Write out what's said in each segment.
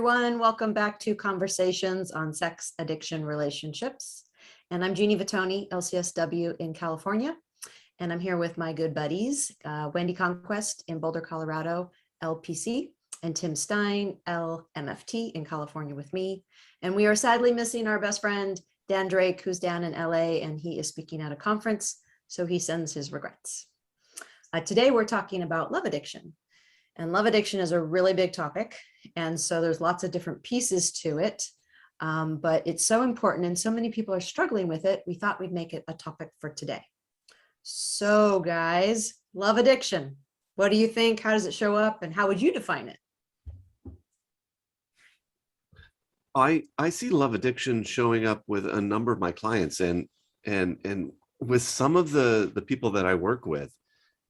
everyone. Welcome back to Conversations on Sex, Addiction, Relationships. And I'm Jeanne Vattuone, LCSW in California. And I'm here with my good buddies, Wendy Conquest in Boulder, Colorado, LPC, and Tim Stein, LMFT in California with me. And we are sadly missing our best friend, Dan Drake, who's down in LA, and he is speaking at a conference, so he sends his regrets. Today, we're talking about love addiction. And love addiction is a really big topic. And so there's lots of different pieces to it. But it's so important and so many people are struggling with it. We thought we'd make it a topic for today. So guys, love addiction. What do you think? How does it show up? And how would you define it? I see love addiction showing up with a number of my clients and with some of the people that I work with.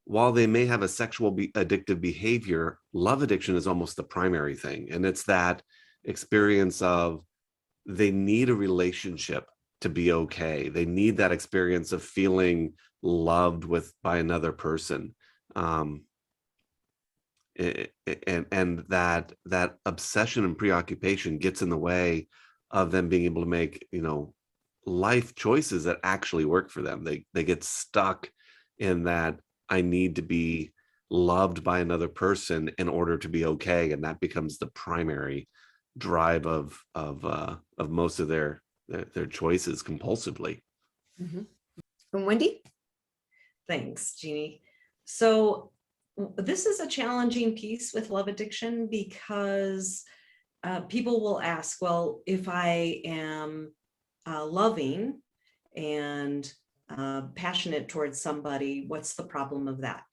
While they may have a sexual addictive behavior, love addiction is almost the primary thing. And it's that experience of they need a relationship to be okay. They need that experience of feeling loved by another person. And that obsession and preoccupation gets in the way of them being able to make, life choices that actually work for them. They get stuck in that I need to be loved by another person in order to be okay, and that becomes the primary drive of most of their choices compulsively. Mm-hmm. And Wendy? Thanks, Jeannie. So this is a challenging piece with love addiction because people will ask, well, if I am loving and passionate towards somebody, what's the problem of that?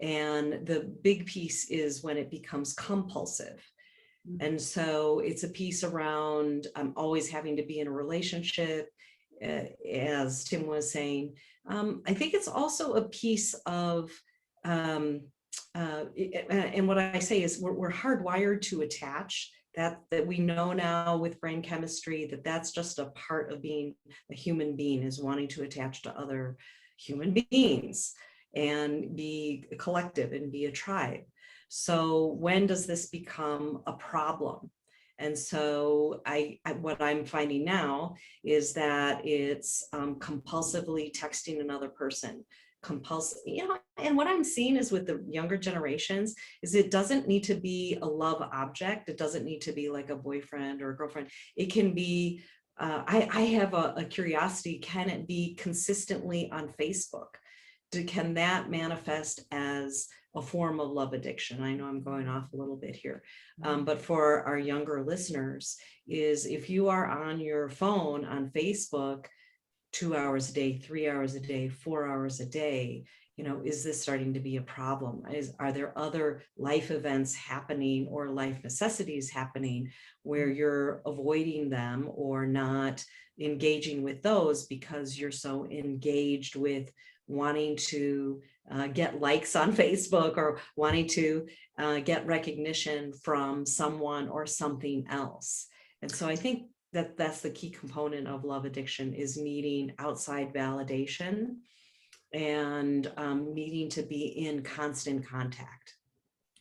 And the big piece is when it becomes compulsive. And so it's a piece around always having to be in a relationship, as Tim was saying. I think it's also a piece of, and what I say is we're hardwired to attach. That we know now with brain chemistry that's just a part of being a human being, is wanting to attach to other human beings and be a collective and be a tribe. So when does this become a problem? And so what I'm finding now is that it's compulsively texting another person. And what I'm seeing is with the younger generations is it doesn't need to be a love object. It doesn't need to be like a boyfriend or a girlfriend. It can be, I have a curiosity, can it be consistently on Facebook? Can that manifest as a form of love addiction? I know I'm going off a little bit here, but for our younger listeners, is if you are on your phone on Facebook 2 hours a day, 3 hours a day, 4 hours a day, is this starting to be a problem? Are there other life events happening or life necessities happening where you're avoiding them or not engaging with those because you're so engaged with wanting to get likes on Facebook or wanting to get recognition from someone or something else? And so I think that's the key component of love addiction, is needing outside validation and needing to be in constant contact.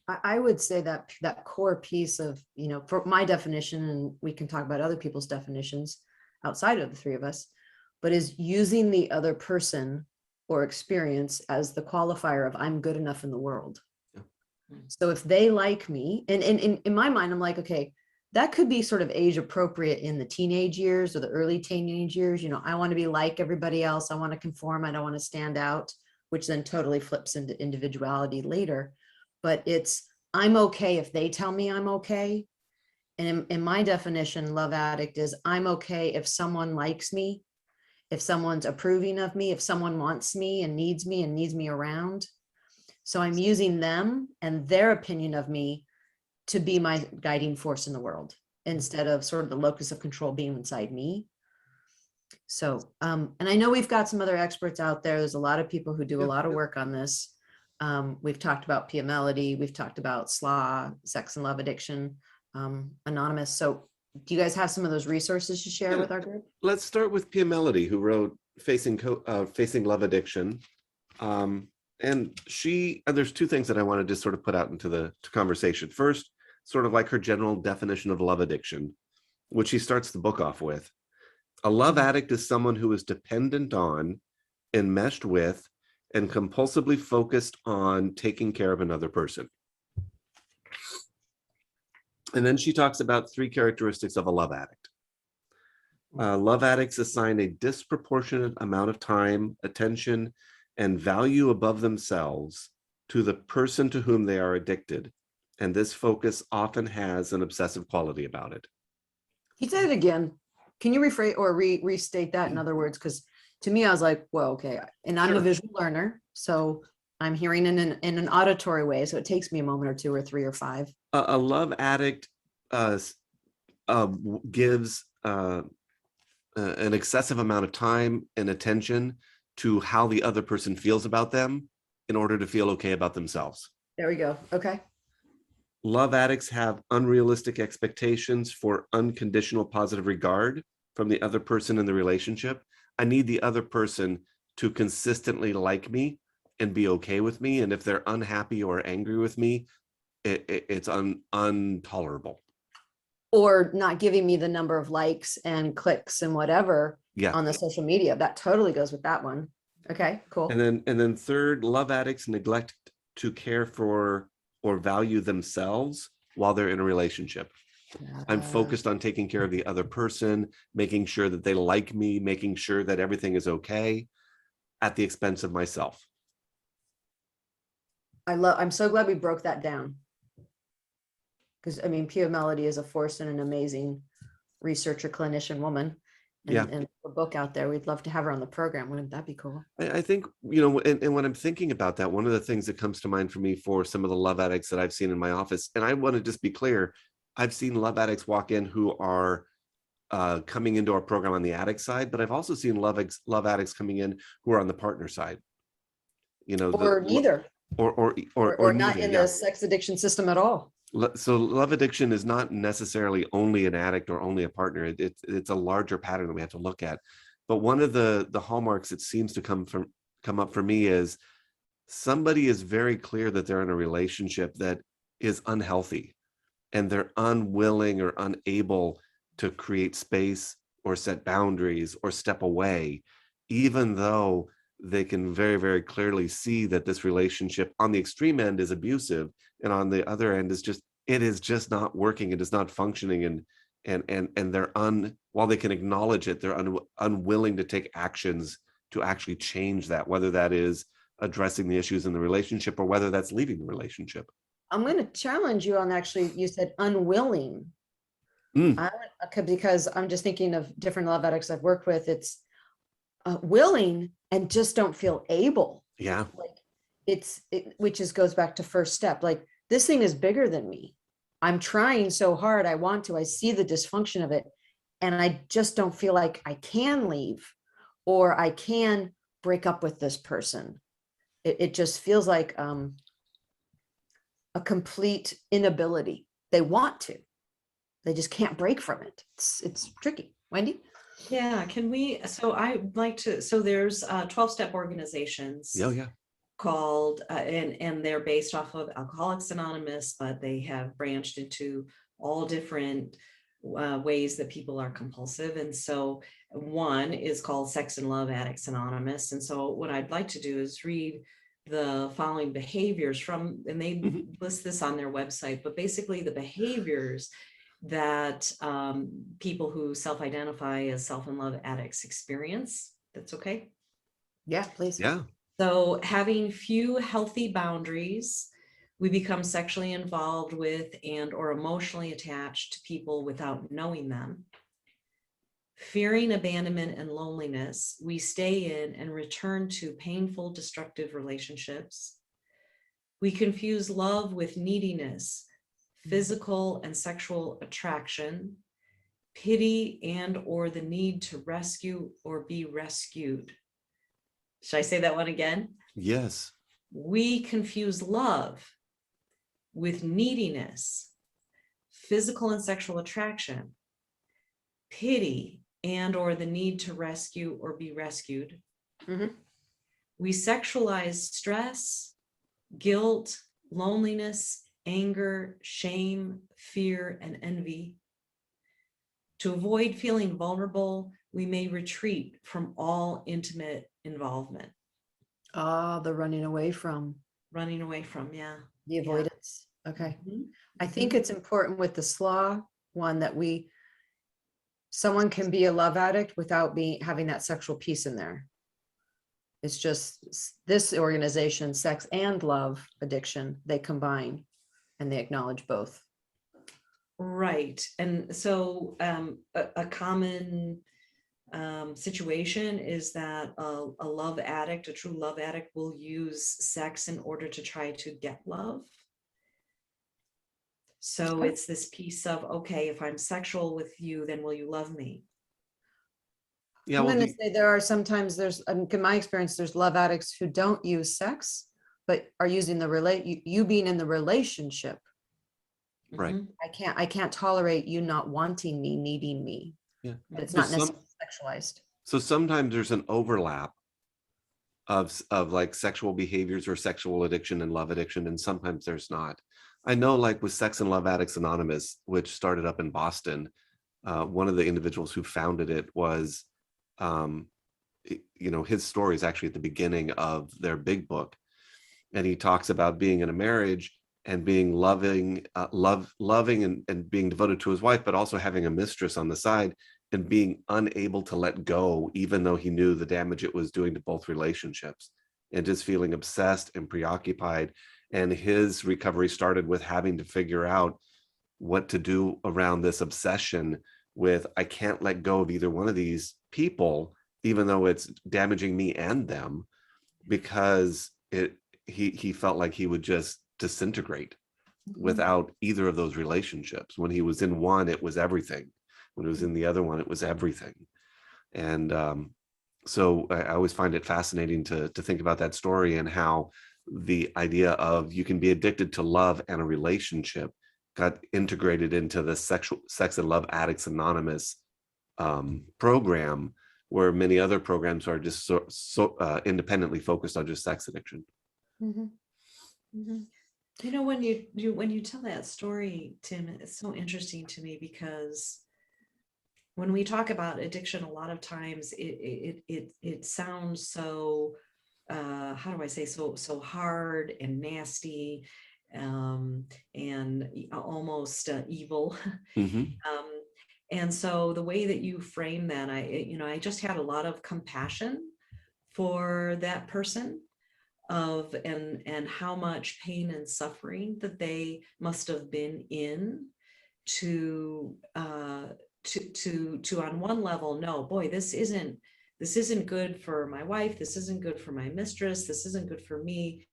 I would say that core piece of, for my definition, and we can talk about other people's definitions outside of the three of us, but is using the other person or experience as the qualifier of I'm good enough in the world. Yeah. So if they like me, and in my mind, I'm like, okay, that could be sort of age appropriate in the teenage years or the early teenage years. I want to be like everybody else. I want to conform. I don't want to stand out, which then totally flips into individuality later. But I'm okay if they tell me I'm okay. And in my definition, love addict is I'm okay if someone likes me, if someone's approving of me, if someone wants me and needs me around. So I'm using them and their opinion of me to be my guiding force in the world, instead of sort of the locus of control being inside me. So, and I know we've got some other experts out there. There's a lot of people who do a lot of work on this. We've talked about Melody. We've talked about SLA, sex and love addiction, Anonymous. So do you guys have some of those resources to share with our group? Let's start with Melody, who wrote Facing Love Addiction. And there's two things that I wanted to sort of put out into the conversation. First, sort of like her general definition of love addiction, which she starts the book off with. A love addict is someone who is dependent on, enmeshed with, and compulsively focused on taking care of another person. And then she talks about 3 characteristics of a love addict. Love addicts assign a disproportionate amount of time, attention, and value above themselves to the person to whom they are addicted. And this focus often has an obsessive quality about it. He said it again. Can you rephrase or restate that in other words? Because to me, I was like, well, okay. And I'm a Sure. visual learner, so I'm hearing in an auditory way. So it takes me a moment or 2 or 3 or 5. A love addict gives an excessive amount of time and attention to how the other person feels about them in order to feel okay about themselves. There we go. Okay. Love addicts have unrealistic expectations for unconditional positive regard from the other person in the relationship. I need the other person to consistently like me and be okay with me. And if they're unhappy or angry with me, it's intolerable. Or not giving me the number of likes and clicks and whatever Yeah. on the social media. That totally goes with that one. Okay, cool. And then third, love addicts neglect to care for or value themselves while they're in a relationship. I'm focused on taking care of the other person, making sure that they like me, making sure that everything is okay at the expense of myself. I'm so glad we broke that down. Because I mean, Pia Melody is a force and an amazing researcher, clinician woman. And a book out there. We'd love to have her on the program. Wouldn't that be cool? I think, and when I'm thinking about that, one of the things that comes to mind for me for some of the love addicts that I've seen in my office, and I want to just be clear, I've seen love addicts walk in who are coming into our program on the addict side, but I've also seen love addicts coming in who are on the partner side. Or neither. Or not neither, in the sex addiction system at all. So love addiction is not necessarily only an addict or only a partner. It's a larger pattern that we have to look at. But one of the hallmarks that seems to come up for me is somebody is very clear that they're in a relationship that is unhealthy, and they're unwilling or unable to create space or set boundaries or step away, even though they can very, very clearly see that this relationship on the extreme end is abusive, and on the other end is it is just not working. It is not functioning. And they're while they can acknowledge it, they're unwilling to take actions to actually change that, whether that is addressing the issues in the relationship or whether that's leaving the relationship. I'm going to challenge you on, actually, you said unwilling. Because I'm just thinking of different love addicts I've worked with. It's willing and just don't feel able. Yeah. Which goes back to first step. Like, this thing is bigger than me. I'm trying so hard. I see the dysfunction of it. And I just don't feel like I can leave or I can break up with this person. It just feels like a complete inability. They want to, they just can't break from it. It's tricky. Wendy? Yeah, I'd like to, so there's 12-step organizations. Yeah. Called and they're based off of Alcoholics Anonymous, but they have branched into all different ways that people are compulsive. And so one is called Sex and Love Addicts Anonymous. And so what I'd like to do is read the following behaviors and they list this on their website, but basically the behaviors that people who self-identify as self and love addicts experience. That's okay? Yeah, please. Yeah. So having few healthy boundaries, we become sexually involved with and or emotionally attached to people without knowing them. Fearing abandonment and loneliness, we stay in and return to painful, destructive relationships. We confuse love with neediness, physical and sexual attraction, pity and or the need to rescue or be rescued. Should I say that one again? Yes. We confuse love with neediness, physical and sexual attraction, pity and or the need to rescue or be rescued. We sexualize stress, guilt, loneliness, anger, shame, fear, and envy. To avoid feeling vulnerable, we may retreat from all intimate involvement. The running away from, Running away from, yeah. the avoidance. Okay. Mhm. I think it's important with the slaw one that someone can be a love addict without having that sexual piece in there. It's just this organization, sex and love addiction, they combine and they acknowledge both. Right. And so a common situation is that a love addict, a true love addict, will use sex in order to try to get love. So it's this piece of, okay, if I'm sexual with you, then will you love me? Yeah, I'm well, going to say there are sometimes in my experience, there's love addicts who don't use sex, but are using you being in the relationship. right. Mhm. I can't tolerate you not wanting me, needing me, Yeah. but it's So not necessarily sexualized. So sometimes there's an overlap of like sexual behaviors or sexual addiction and love addiction, and sometimes there's not. I know, like with Sex and Love Addicts Anonymous, which started up in Boston, one of the individuals who founded it was, his story is actually at the beginning of their big book, and he talks about being in a marriage and being loving, loving and being devoted to his wife, but also having a mistress on the side and being unable to let go, even though he knew the damage it was doing to both relationships, and just feeling obsessed and preoccupied. And his recovery started with having to figure out what to do around this obsession with, I can't let go of either one of these people, even though it's damaging me and them, because he felt like he would just disintegrate without either of those relationships. When he was in one, it was everything. When it was in the other one, it was everything. And so I always find it fascinating to think about that story and how the idea of you can be addicted to love and a relationship got integrated into the Sex and Love Addicts Anonymous program, where many other programs are just so independently focused on just sex addiction. Mhm. Mhm. You know, when you tell that story, Tim, it's so interesting to me because when we talk about addiction, a lot of times it sounds so how do I say, so hard and nasty, and almost evil. Mhm. And so the way that you frame that, I just had a lot of compassion for that person, and how much pain and suffering that they must have been in to on one level know, boy, this isn't good for my wife, this isn't good for my mistress, this isn't good for me.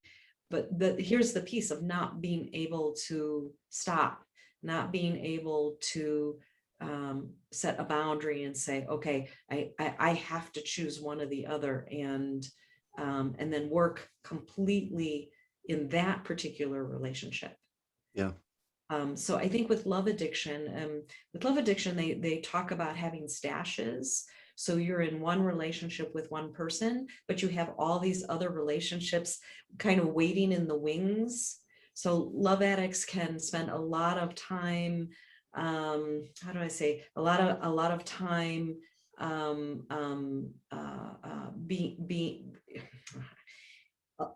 But here's the piece of not being able to stop, not being able to set a boundary and say, okay, I have to choose one or the other, and then work completely in that particular relationship. Yeah. So I think with love addiction, they talk about having stashes. So you're in one relationship with one person, but you have all these other relationships kind of waiting in the wings. So love addicts can spend a lot of time, how do I say, a lot of time being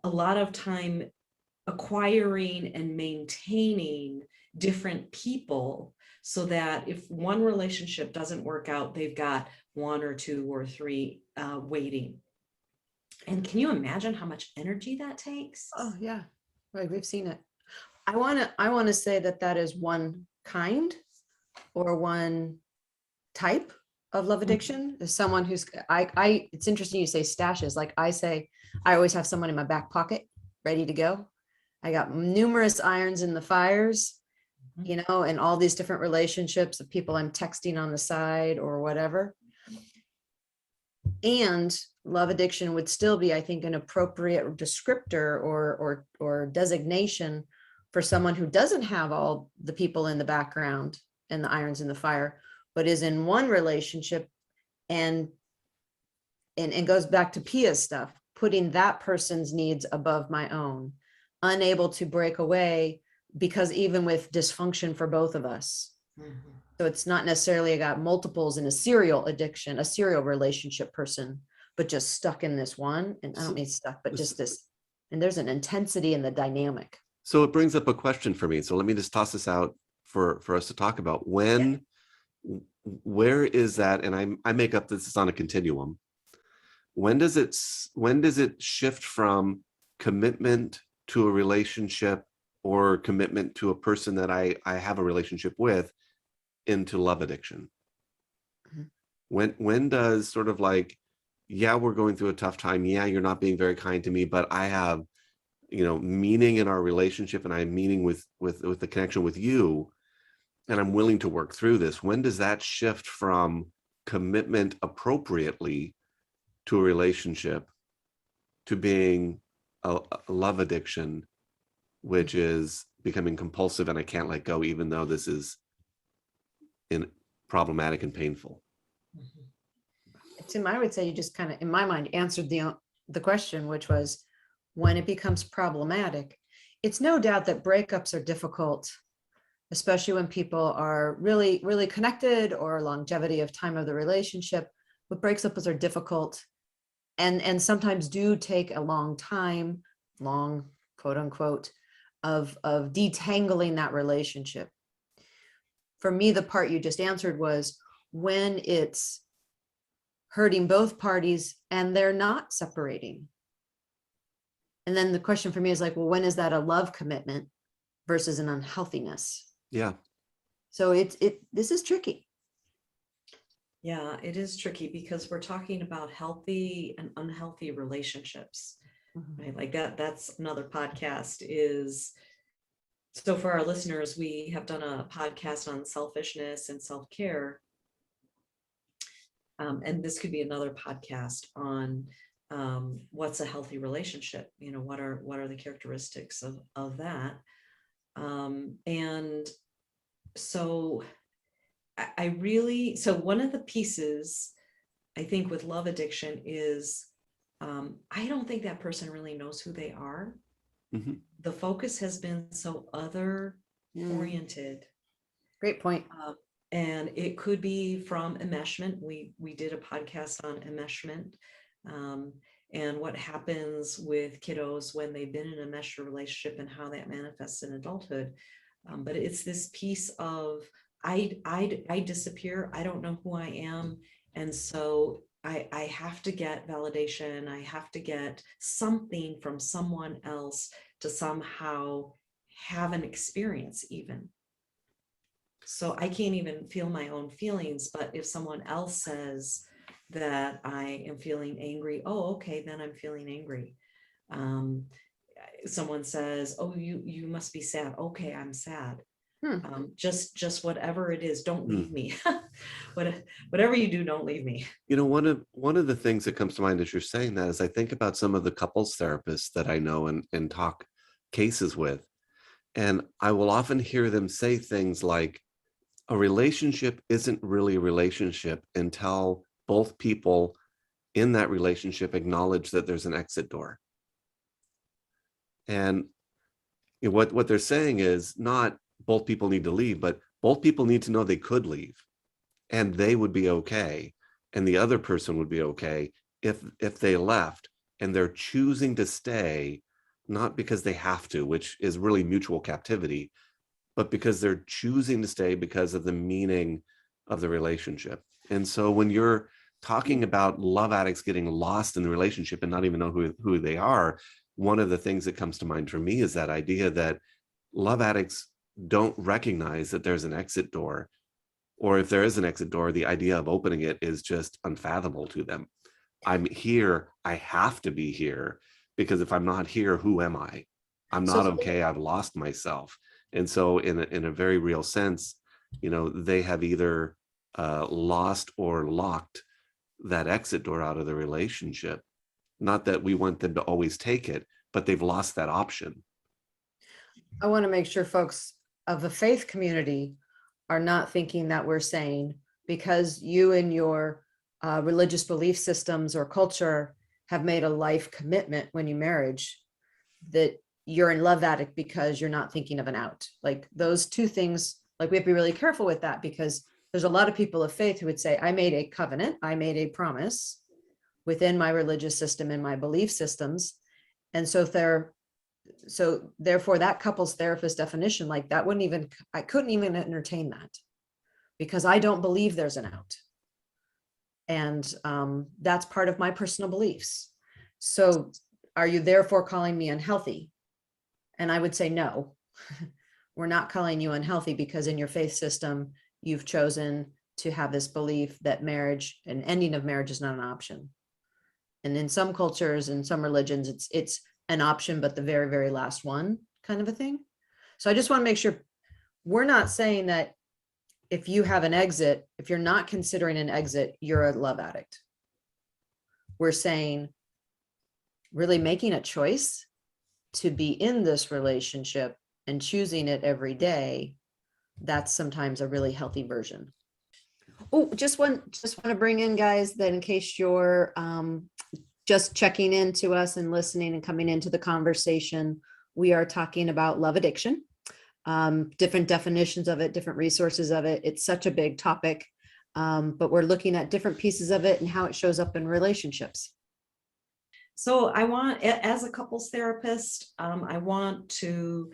a lot of time acquiring and maintaining different people, so that if one relationship doesn't work out, they've got one or two or three waiting. And can you imagine how much energy that takes? Oh yeah, right. We've seen it. I want to say that is one kind or one type of love addiction, is someone who's it's interesting you say stashes. Like I say, I always have someone in my back pocket ready to go. I got numerous irons in the fires, and all these different relationships of people I'm texting on the side or whatever. And love addiction would still be, I think, an appropriate descriptor or designation for someone who doesn't have all the people in the background and the irons in the fire, but is in one relationship and goes back to Pia's stuff, putting that person's needs above my own, unable to break away, because even with dysfunction for both of us, Mhm. so it's not necessarily got multiples in a serial addiction, a serial relationship person, but just stuck in this one. And I don't mean stuck, but just this. And there's an intensity in the dynamic. So it brings up a question for me. So let me just toss this out for us to talk about. Where is that? And I make up this is on a continuum. When does it shift from commitment to a relationship or commitment to a person that I have a relationship with into love addiction? When does sort of like, yeah, we're going through a tough time. Yeah, you're not being very kind to me, but I have, meaning in our relationship, and I'm meaning with the connection with you, and I'm willing to work through this. When does that shift from commitment appropriately to a relationship to being a love addiction, which is becoming compulsive and I can't let go, even though this is problematic and painful? Tim, I would say you just kind of, in my mind, answered the question, which was when it becomes problematic. It's no doubt that breakups are difficult, especially when people are really, really connected, or longevity of time of the relationship. What breaks up are difficult and sometimes do take a long time, long, quote unquote, of detangling that relationship. For me, the part you just answered was when it's hurting both parties and they're not separating. And then the question for me is like, well, when is that a love commitment versus an unhealthiness? Yeah. So this is tricky. Yeah, it is tricky because we're talking about healthy and unhealthy relationships, right? Like that's another podcast is, so for our listeners, we have done a podcast on selfishness and self-care. And this could be another podcast on what's a healthy relationship. What are the characteristics of that? And so so one of the pieces I think with love addiction is I don't think that person really knows who they are. Mm-hmm. The focus has been so other oriented. Great point. And it could be from enmeshment. We did a podcast on enmeshment and what happens with kiddos when they've been in a mesh relationship and how that manifests in adulthood. But it's this piece of I disappear. I don't know who I am. And so I have to get validation. I have to get something from someone else to somehow have an experience even. So I can't even feel my own feelings, but if someone else says that I am feeling angry, oh, okay, then I'm feeling angry. Someone says, oh, you must be sad. Okay, I'm sad. Just whatever it is, don't leave me. Whatever you do, don't leave me. One of the things that comes to mind as you're saying that is I think about some of the couples therapists that I know and talk cases with. And I will often hear them say things like, a relationship isn't really a relationship until both people in that relationship acknowledge that there's an exit door. And what they're saying is not both people need to leave, but both people need to know they could leave and they would be okay. And the other person would be okay if they left, and they're choosing to stay, not because they have to, which is really mutual captivity, but because they're choosing to stay because of the meaning of the relationship. And so when you're talking about love addicts getting lost in the relationship and not even know who they are, one of the things that comes to mind for me is that idea that love addicts don't recognize that there's an exit door, or if there is an exit door, the idea of opening it is just unfathomable to them. I'm here, I have to be here, because if I'm not here, who am I? I'm not okay, I've lost myself. And so in a very real sense, they have either lost or locked that exit door out of the relationship. Not that we want them to always take it, but they've lost that option. I want to make sure folks of the faith community are not thinking that we're saying because you and your religious belief systems or culture have made a life commitment when you marriage, that you're in love addict because you're not thinking of an out. Like those two things, like we have to be really careful with that, because there's a lot of people of faith who would say, I made a covenant, I made a promise within my religious system and my belief systems. And so if they're, so therefore that couple's therapist definition, like that wouldn't even, I couldn't even entertain that because I don't believe there's an out. And that's part of my personal beliefs. So are you therefore calling me unhealthy? And I would say, no, we're not calling you unhealthy, because in your faith system, you've chosen to have this belief that marriage, an ending of marriage, is not an option. And in some cultures and some religions, it's an option, but the very, very last one, kind of a thing. So I just want to make sure we're not saying that if you have an exit, if you're not considering an exit, you're a love addict. We're saying really making a choice to be in this relationship and choosing it every day. That's sometimes a really healthy version. Oh, just want to bring in, guys, that in case you're just checking in to us and listening and coming into the conversation, we are talking about love addiction, different definitions of it, different resources of it. It's such a big topic, but we're looking at different pieces of it and how it shows up in relationships. So I want, as a couples therapist, I want to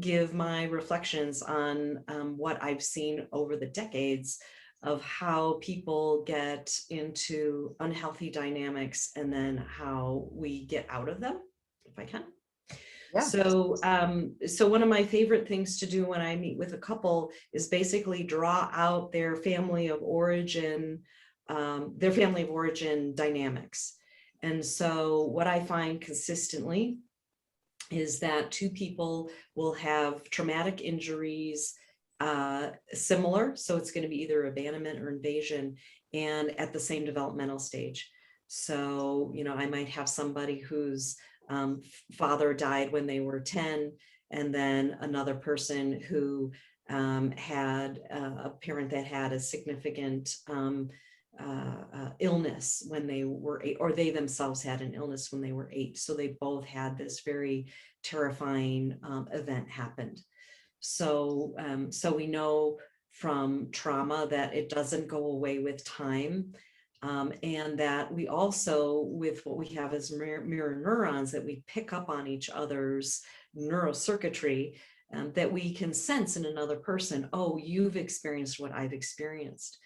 give my reflections on what I've seen over the decades of how people get into unhealthy dynamics and then how we get out of them, if I can. Yeah. So one of my favorite things to do when I meet with a couple is basically draw out their family of origin dynamics. And so what I find consistently is that two people will have traumatic injuries, similar. So it's going to be either abandonment or invasion, and at the same developmental stage. So, I might have somebody whose father died when they were 10, and then another person who had a parent that had a significant illness when they were 8, or they themselves had an illness when they were 8. So they both had this very terrifying event happened. So we know from trauma that it doesn't go away with time. And that we also, with what we have as mirror neurons, that we pick up on each other's neurocircuitry, that we can sense in another person, oh, you've experienced what I've experienced.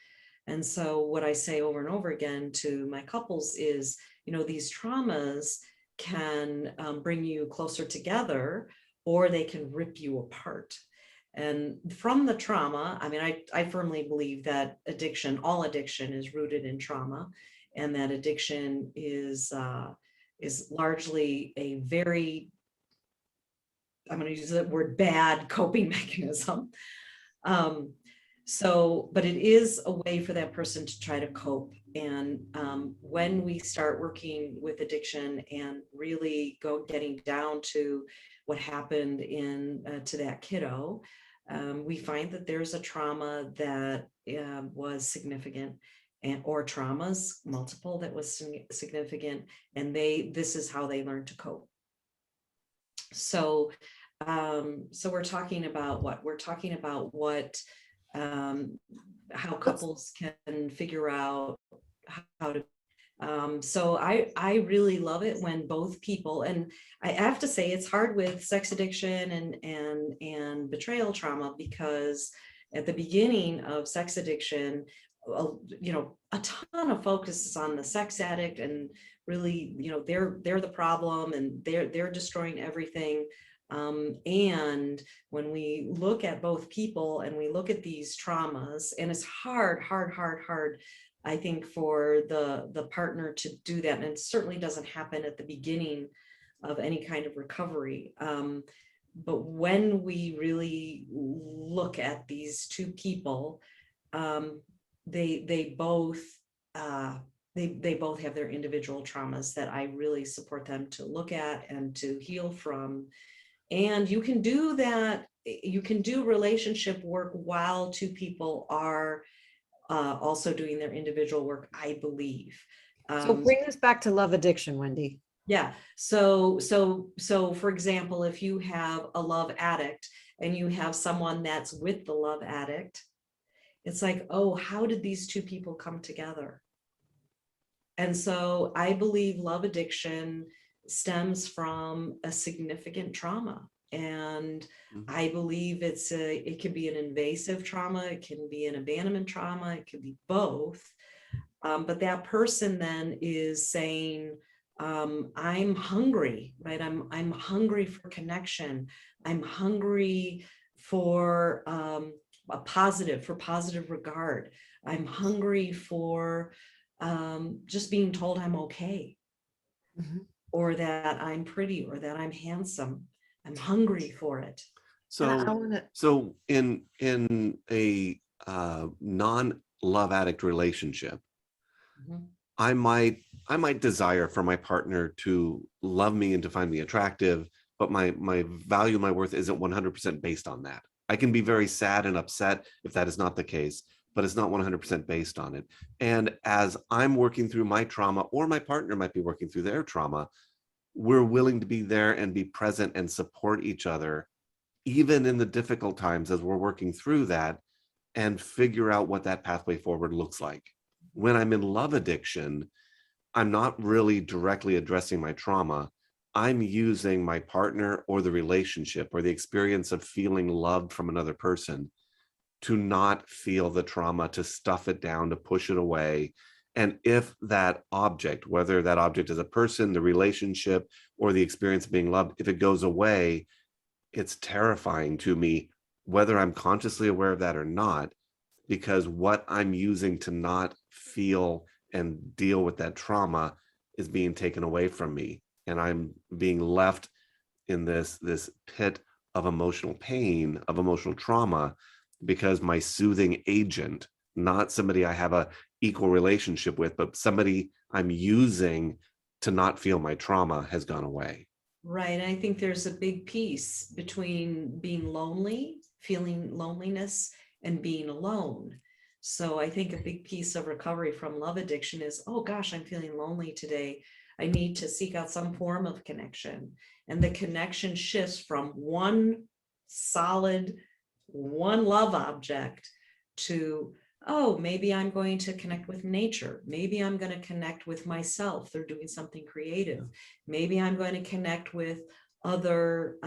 And so what I say over and over again to my couples is, these traumas can bring you closer together, or they can rip you apart. And from the trauma, I firmly believe that all addiction is rooted in trauma, and that addiction is largely a very, I'm going to use the word bad, coping mechanism. But it is a way for that person to try to cope. And when we start working with addiction and really getting down to what happened to that kiddo, we find that there's a trauma that was significant, or traumas, multiple, that was significant, and this is how they learn to cope. So we're talking about what? We're talking about how couples can figure out how to. So I really love it when both people, and I have to say it's hard with sex addiction and betrayal trauma, because at the beginning of sex addiction, a ton of focus is on the sex addict, and really, they're the problem, and they're destroying everything. And when we look at both people and we look at these traumas, and it's hard, I think, for the partner to do that. And it certainly doesn't happen at the beginning of any kind of recovery. But when we really look at these two people, they both have their individual traumas that I really support them to look at and to heal from. And you can do that. You can do relationship work while two people are also doing their individual work, I believe. So bring this back to love addiction, Wendy. Yeah. So for example, if you have a love addict and you have someone that's with the love addict, it's like, oh, how did these two people come together? And so I believe love addiction stems from a significant trauma. And Mhm. I believe it can be an invasive trauma, it can be an abandonment trauma, it could be both. But that person then is saying, I'm hungry, right? I'm hungry for connection. I'm hungry for for positive regard. I'm hungry for just being told I'm okay, Mhm. or that I'm pretty, or that I'm handsome. I'm hungry for it. And I So, want to, so in a non-love addict relationship, Mhm. I might desire for my partner to love me and to find me attractive, but my value, my worth isn't 100% based on that. I can be very sad and upset if that is not the case, but it's not 100% based on it. And as I'm working through my trauma, or my partner might be working through their trauma, we're willing to be there and be present and support each other, even in the difficult times as we're working through that, and figure out what that pathway forward looks like. When I'm in love addiction, I'm not really directly addressing my trauma. I'm using my partner or the relationship or the experience of feeling loved from another person to not feel the trauma, to stuff it down, to push it away. And if that object, whether that object is a person, the relationship, or the experience of being loved, if it goes away, it's terrifying to me, whether I'm consciously aware of that or not, because what I'm using to not feel and deal with that trauma is being taken away from me. And I'm being left in this pit of emotional pain, of emotional trauma, because my soothing agent, not somebody I have a equal relationship with, but somebody I'm using to not feel my trauma, has gone away. Right. And I think there's a big piece between being lonely, feeling loneliness, and being alone. So I think a big piece of recovery from love addiction is, oh gosh, I'm feeling lonely today. I need to seek out some form of connection. And the connection shifts from one solid, one love object to, oh, maybe I'm going to connect with nature. Maybe I'm going to connect with myself. They're doing something creative. Maybe I'm going to connect with other,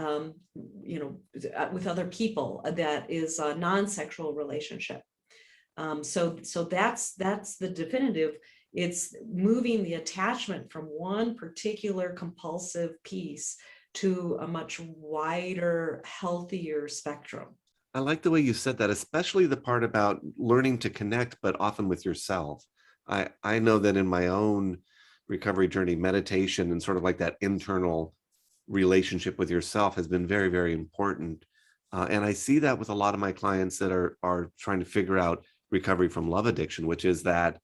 with other people. That is a non-sexual relationship. So that's the definitive. It's moving the attachment from one particular compulsive piece to a much wider, healthier spectrum. I like the way you said that, especially the part about learning to connect, but often with yourself. I know that in my own recovery journey, meditation and sort of like that internal relationship with yourself has been very, very important. And I see that with a lot of my clients that are trying to figure out recovery from love addiction, which is that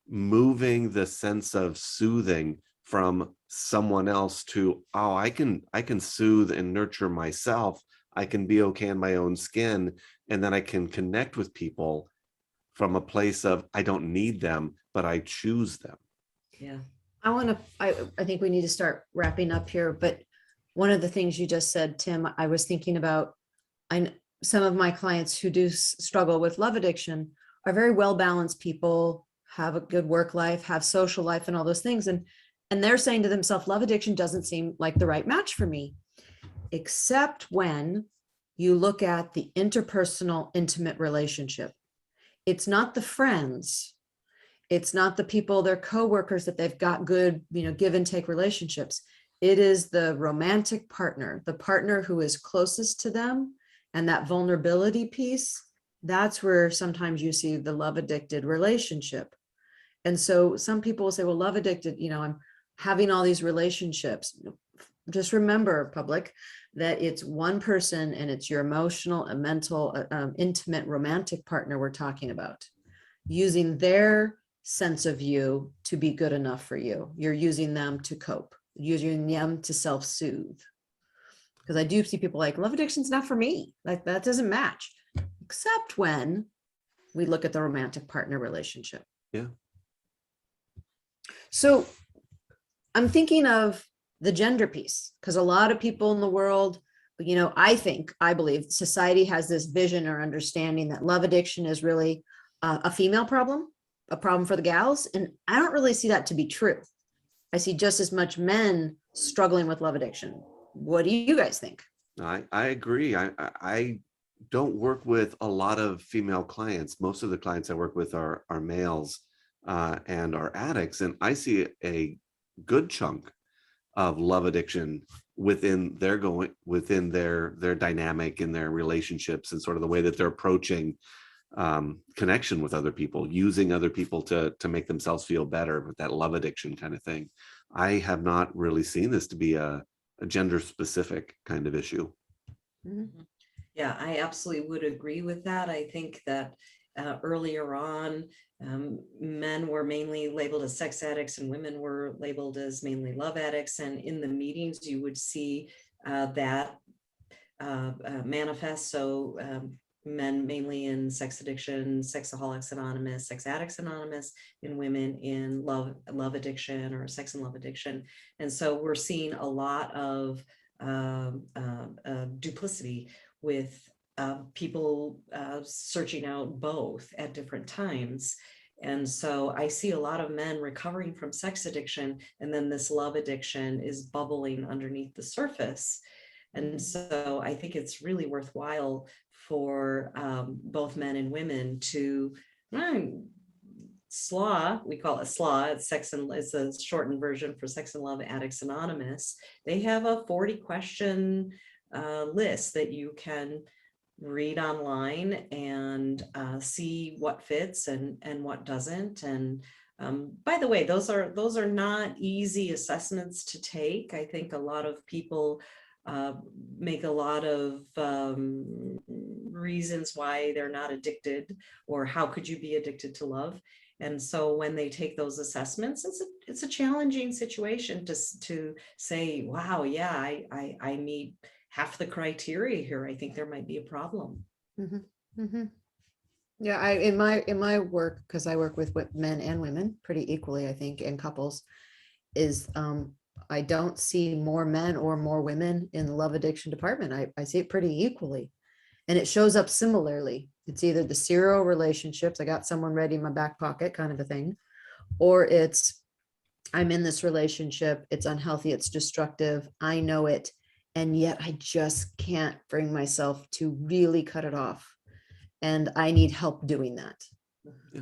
moving the sense of soothing from someone else to, oh, I can soothe and nurture myself. I can be okay in my own skin, and then I can connect with people from a place of, I don't need them, but I choose them. Yeah. I think we need to start wrapping up here, but one of the things you just said, Tim, I was thinking about, some of my clients who do struggle with love addiction are very well-balanced people, have a good work life, have social life and all those things. And they're saying to themselves, love addiction doesn't seem like the right match for me, except when you look at the interpersonal, intimate relationship. It's not the friends. It's not the people, their coworkers that they've got good, give and take relationships. It is the romantic partner, the partner who is closest to them. And that vulnerability piece, that's where sometimes you see the love addicted relationship. And so some people will say, well, love addicted, I'm having all these relationships. Just remember, public, that it's one person and it's your emotional and mental, intimate, romantic partner we're talking about, using their sense of you to be good enough for you. You're using them to cope, using them to self-soothe. Because I do see people like, love addiction's not for me. Like, that doesn't match, except when we look at the romantic partner relationship. Yeah. So I'm thinking of the gender piece, because a lot of people in the world, I believe society has this vision or understanding that love addiction is really a female problem, a problem for the gals. And I don't really see that to be true. I see just as much men struggling with love addiction. What do you guys think? I agree. I don't work with a lot of female clients. Most of the clients I work with are males and are addicts. And I see a good chunk of love addiction within their dynamic in their relationships, and sort of the way that they're approaching connection with other people, using other people to make themselves feel better, with that love addiction kind of thing. I have not really seen this to be a gender specific kind of issue. Mm-hmm. Yeah, I absolutely would agree with that. I think that earlier on, men were mainly labeled as sex addicts and women were labeled as mainly love addicts. And in the meetings, you would see that manifest. So men mainly in sex addiction, Sexaholics Anonymous, Sex Addicts Anonymous, and women in love addiction or sex and love addiction. And so we're seeing a lot of duplicity with people searching out both at different times. And so I see a lot of men recovering from sex addiction, and then this love addiction is bubbling underneath the surface. And so I think it's really worthwhile for both men and women to SLAW, we call it SLAW, it's a shortened version for Sex and Love Addicts Anonymous. They have a 40-question list that you can read online and see what fits and what doesn't. And by the way, those are not easy assessments to take. I think a lot of people make a lot of reasons why they're not addicted, or how could you be addicted to love. And so when they take those assessments, it's a challenging situation to say, wow, yeah, I meet half the criteria here. I think there might be a problem. Mm-hmm. Mm-hmm. Yeah, in my work, because I work with men and women pretty equally, I think, and couples, is I don't see more men or more women in the love addiction department. I see it pretty equally. And it shows up similarly. It's either the serial relationships, I got someone ready in my back pocket kind of a thing, or it's I'm in this relationship, it's unhealthy, it's destructive, I know it, and yet I just can't bring myself to really cut it off. And I need help doing that. Yeah.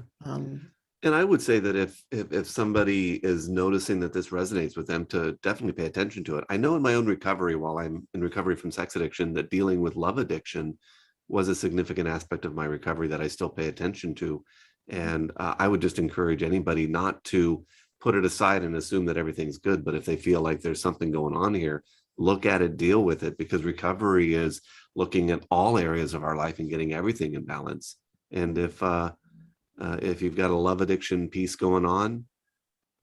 And I would say that if somebody is noticing that this resonates with them, to definitely pay attention to it. I know in my own recovery, while I'm in recovery from sex addiction, that dealing with love addiction was a significant aspect of my recovery that I still pay attention to. And I would just encourage anybody not to put it aside and assume that everything's good. But if they feel like there's something going on here, look at it, deal with it, because recovery is looking at all areas of our life and getting everything in balance. And if you've got a love addiction piece going on,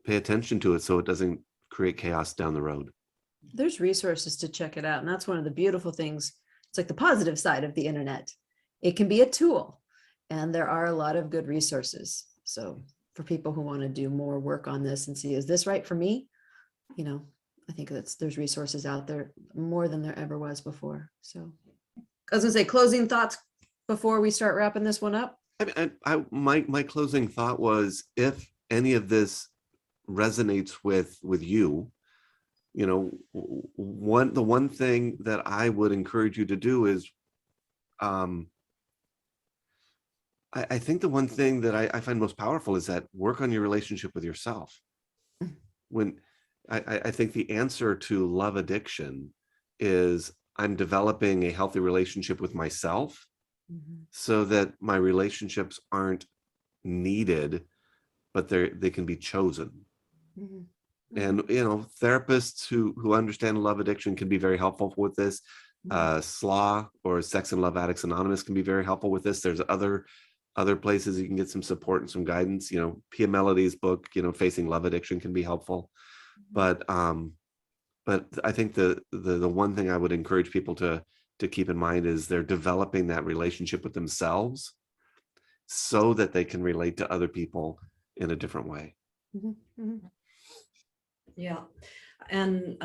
pay attention to it so it doesn't create chaos down the road. there's resources to check it out. And that's one of the beautiful things. It's like the positive side of the internet. It can be a tool, and there are a lot of good resources. So for people who want to do more work on this and see, is this right for me? I think there's resources out there more than there ever was before. So I was gonna say, closing thoughts before we start wrapping this one up. My closing thought was, if any of this resonates with you, the one thing that I would encourage you to do is, I think the one thing that I find most powerful is that work on your relationship with yourself. When I think the answer to love addiction is, I'm developing a healthy relationship with myself, so that my relationships aren't needed, but they can be chosen. And therapists who understand love addiction can be very helpful with this. SLAW, or Sex and Love Addicts Anonymous, can be very helpful with this. There's other places you can get some support and some guidance. Pia Melody's book, Facing Love Addiction, can be helpful. But I think the one thing I would encourage people to keep in mind is they're developing that relationship with themselves so that they can relate to other people in a different way. Yeah. And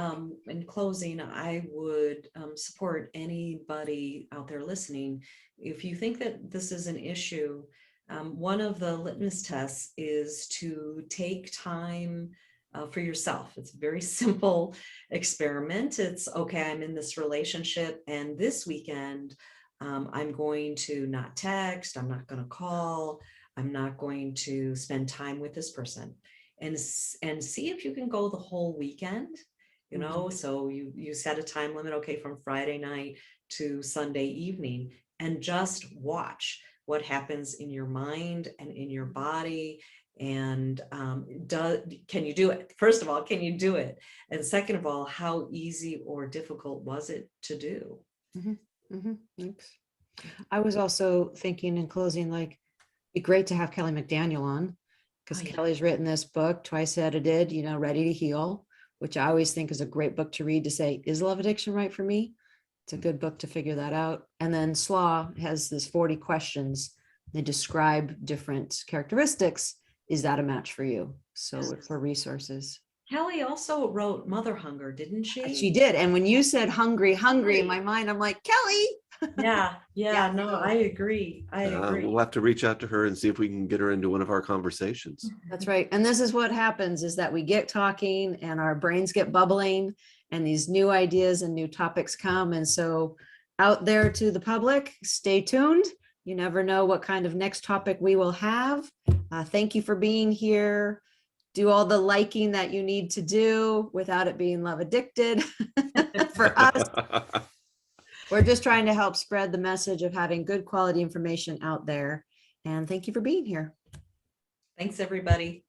in closing, I would support anybody out there listening. If you think that this is an issue, one of the litmus tests is to take time for yourself. It's a very simple experiment. It's okay, I'm in this relationship, and this weekend, I'm going to not text, I'm not going to call, I'm not going to spend time with this person. And see if you can go the whole weekend, you know. So you set a time limit, okay, from Friday night to Sunday evening, and just watch what happens in your mind and in your body. And can you do it? First of all, can you do it? And second of all, how easy or difficult was it to do? Thanks. I was also thinking in closing, like, it'd be great to have Kelly McDaniel on, because Oh, yeah. Kelly's written this book, Twice Edited, Ready to Heal, which I always think is a great book to read to say, is love addiction right for me? It's a good book to figure that out. And then Slaw has this 40 questions. They describe different characteristics. Is that a match for you? So for resources. Kelly also wrote Mother Hunger, didn't she? She did. And when you said hungry in my mind, I'm like, Kelly. Yeah, no, I agree. We'll have to reach out to her and see if we can get her into one of our conversations. That's right. And this is what happens, is that we get talking and our brains get bubbling and these new ideas and new topics come. And so out there to the public, stay tuned. You never know what kind of next topic we will have. Thank you for being here. Do all the liking that you need to do without it being love addicted. For us, we're just trying to help spread the message of having good quality information out there. And thank you for being here. Thanks, everybody.